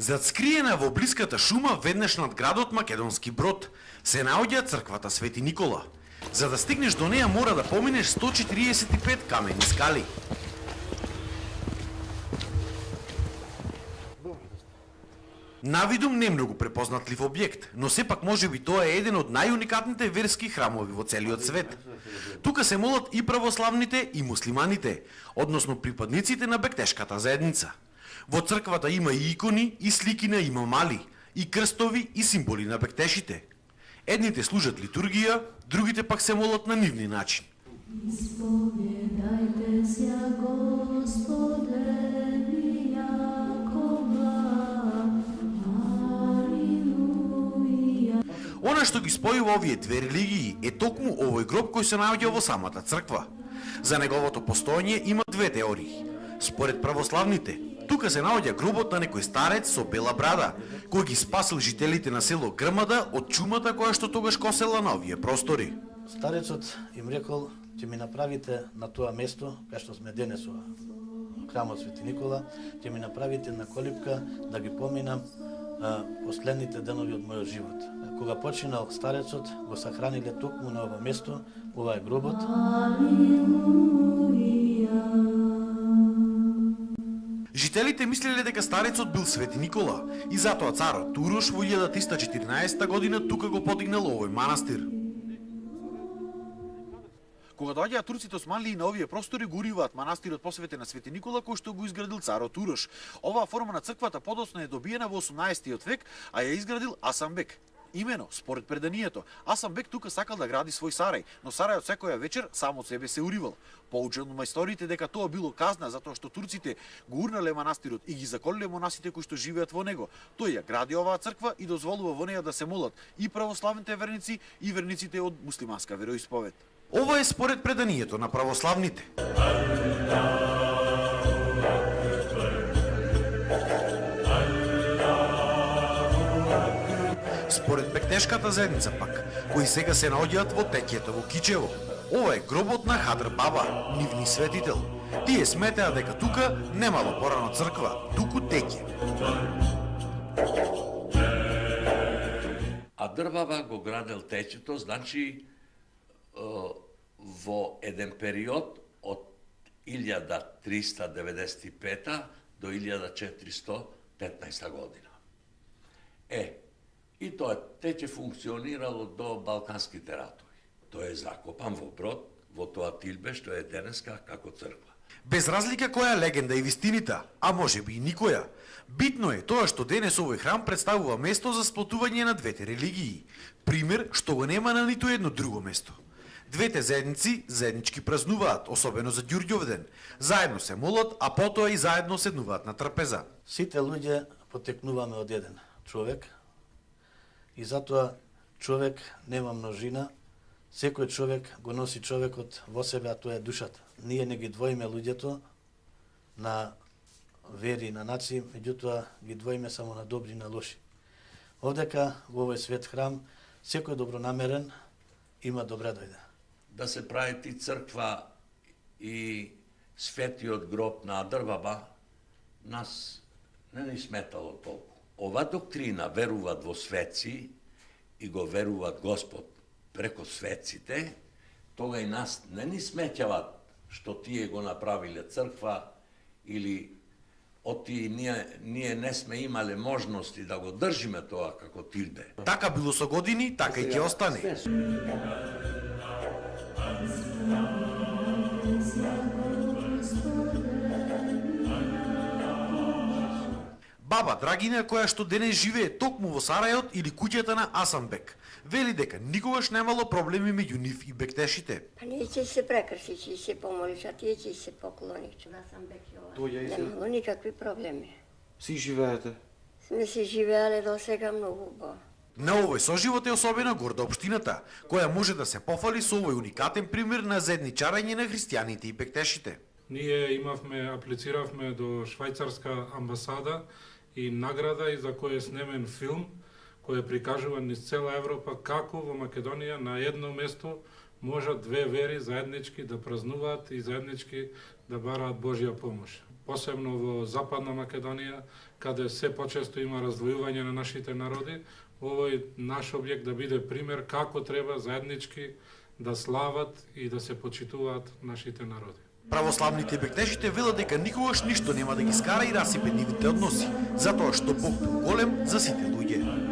Зацкриена во блиската шума веднаш над градот Македонски Брод се наоѓа црквата Свети Никола. За да стигнеш до неја мора да поминеш 145 камени скали. Навидум не многу препознатлив објект, но сепак можеби тоа е еден од најуникатните верски храмови во целиот свет. Тука се молат и православните и муслиманите, односно припадниците на бектешката заедница. Во црквата има и икони, и слики на имамали, и крстови, и символи на бектешите. Едните служат литургија, другите пак се молат на нивни начин. Исповедајте се, Господе, Она што ги спојува овие две религии е токму овој гроб кој се наоѓа во самата црква. За неговото постоење има две теории. Според православните, тука се наоѓа гробот на некој старец со бела брада, кој ги спасил жителите на село Грмада од чумата која што тогаш косела на овие простори. Старецот им рекол, ќе ми направите на тоа место, кај што сме денес во храмот Свети Никола, ќе ми направите на колипка да ги поминам последните денови од мојот живот. Кога починал старецот, го сахраниле токму на ова место, ова е гробот. Жителите мислеле дека старецот бил Свети Никола и затоа царот Турош во 1314 година тука го подигнал овој манастир. Кога доаѓаат турците османлии на овие простори, го уриваат манастирот посветен на Свети Никола кој што го изградил царот Урош. Оваа форма на црквата подоцна е добиена во 18 век, а ја изградил Асамбек. Имено, според преданието, Асамбек тука сакал да гради свој сарај, но сарајот секоја вечер сам од себе се уривал. Поучено мајсториите дека тоа било казна затоа што турците го урнале манастирот и ги заколиле монасите кои што живеат во него. Тој ја гради оваа црква и дозволува во неја да се молат и православните верници и верниците од муслиманска вероисповед. Ова е според преданието на православните. Според бектешката заедница пак, кои сега се наоѓаат во Текјето во Кичево. Ова е гробот на Хадр Баба, нивни светител. Тие сметеа дека тука немало порано црква, туку Теке. А Дрбаба го градел Течето, значи во еден период од 1395 до 1415 година. И тоа Тече функционирало до Балканските ратови. Тој е закопан во Брод, во тоа тилбе што е денеска како црква. Без разлика која е легенда и вистинита, а можеби и никоја, битно е тоа што денес овој храм представува место за сплотување на двете религии. Пример што го нема на ниту едно друго место. Двете заедници заеднички празнуваат, особено за Ѓурѓовден. Заедно се молат, а потоа и заедно седнуваат на трпеза. Сите луѓе потекнуваме од еден човек и затоа човек нема множина. Секој човек го носи човекот во себе, а тоа е душата. Ние не ги двоиме луѓето на вери и на нации, меѓутоа ги двоиме само на добри и на лоши. Овдека во овој свет храм секој добронамерен има добре дојде. Да се прави ти црква и светиот гроб на Дрбаба, нас не ни сметало толку. Ова доктрина веруваат во светци и го веруваат Господ преко светците, тога и нас не ни сметјават што тие го направиле црква или оти ние не сме имале можности да го држиме тоа како тилбе. Така било со години, така и ќе остане. Баба Драгина, која што денес живее токму во сарајот или куќата на Асамбек, вели дека никогаш немало проблеми меѓу нив и бектешите. Па ние ќе се прекрши, ќе се помолиш, а тие ќе се поклониш на Асамбек. Немало никакви проблеми. Си живеете? Сме си живеале до сега многу убаво. На овој соживот е особено горда општината, која може да се пофали со овој уникатен пример на заедничарање на христијаните и бектешите. Ние аплициравме до швајцарска амбасада и награда и за кој е снемен филм кој е прикажуван низ цела Европа како во Македонија на едно место можат две вери заеднички да празнуваат и заеднички да бараат Божја помош. посебно во Западна Македонија, каде се почесто има раздвојување на нашите народи, овој наш објект да биде пример како треба заеднички да слават и да се почитуваат нашите народи. Православните бектешите велат дека никогаш ништо нема да ги скара и расипе нивните односи, затоа што Бог бил голем за сите луѓе.